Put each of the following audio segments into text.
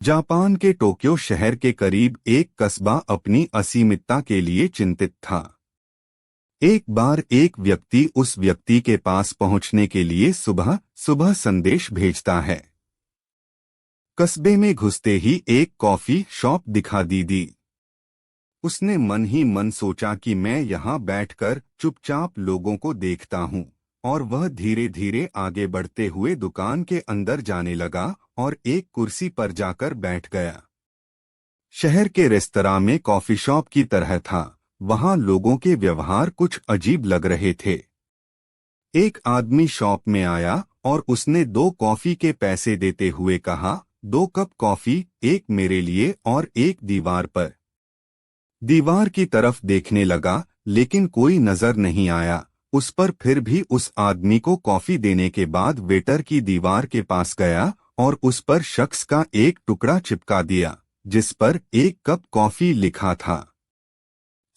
Japan के Tokyo शहर के करीब एक कस्बा अपनी असीमितता के लिए चिंतित था। एक बार एक व्यक्ति उस व्यक्ति के पास पहुंचने के लिए सुबह सुबह संदेश भेजता है। कस्बे में घुसते ही एक कॉफी शॉप दिखा दी। उसने मन ही मन सोचा कि मैं यहाँ बैठकर चुपचाप लोगों को देखता हूँ, और वह धीरे धीरे आगे बढ़ते हुए दुकान के अंदर जाने लगा और एक कुर्सी पर जाकर बैठ गया। शहर के रेस्तरां में कॉफी शॉप की तरह था, वहां लोगों के व्यवहार कुछ अजीब लग रहे थे। एक आदमी शॉप में आया और उसने 2 कॉफी के पैसे देते हुए कहा, 2 कप कॉफी, एक मेरे लिए और एक दीवार पर। दीवार की तरफ देखने लगा, लेकिन कोई नजर नहीं आया। उस पर फिर भी उस आदमी को कॉफी देने के बाद वेटर की दीवार के पास गया और उस पर शख्स का एक टुकड़ा चिपका दिया, जिस पर 1 कप कॉफी लिखा था।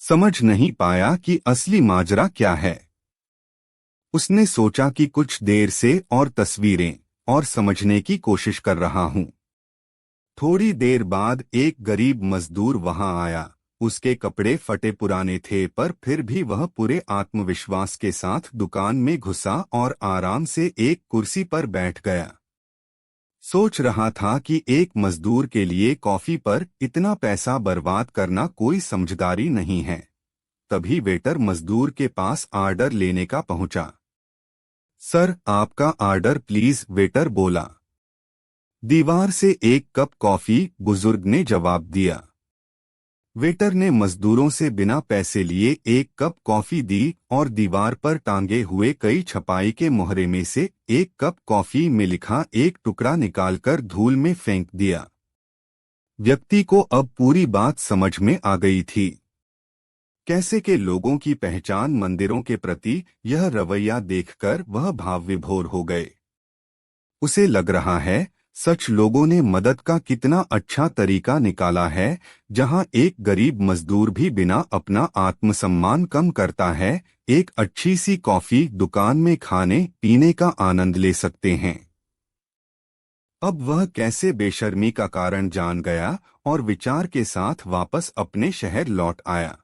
समझ नहीं पाया कि असली माजरा क्या है। उसने सोचा कि कुछ देर से और तस्वीरें और समझने की कोशिश कर रहा हूं। थोड़ी देर बाद एक गरीब मजदूर वहां आया। उसके कपड़े फटे पुराने थे, पर फिर भी वह पूरे आत्मविश्वास के साथ दुकान में घुसा और आराम से एक कुर्सी पर बैठ गया। सोच रहा था कि एक मजदूर के लिए कॉफी पर इतना पैसा बर्बाद करना कोई समझदारी नहीं है। तभी वेटर मजदूर के पास ऑर्डर लेने का पहुंचा। सर, आपका ऑर्डर प्लीज, वेटर बोला। दीवार से 1 कप कॉफी, बुजुर्ग ने जवाब दिया। वेटर ने मजदूरों से बिना पैसे लिए 1 कप कॉफी दी और दीवार पर टांगे हुए कई छपाई के मोहरे में से 1 कप कॉफी में लिखा एक टुकड़ा निकालकर धूल में फेंक दिया। व्यक्ति को अब पूरी बात समझ में आ गई थी। कैसे के लोगों की पहचान मंदिरों के प्रति यह रवैया देखकर वह भाव विभोर हो गए। उसे लग रहा है, सच लोगों ने मदद का कितना अच्छा तरीका निकाला है। जहां एक गरीब मजदूर भी बिना अपना आत्मसम्मान कम करता है, एक अच्छी सी कॉफी दुकान में खाने पीने का आनंद ले सकते हैं। अब वह कैसे बेशर्मी का कारण जान गया और विचार के साथ वापस अपने शहर लौट आया।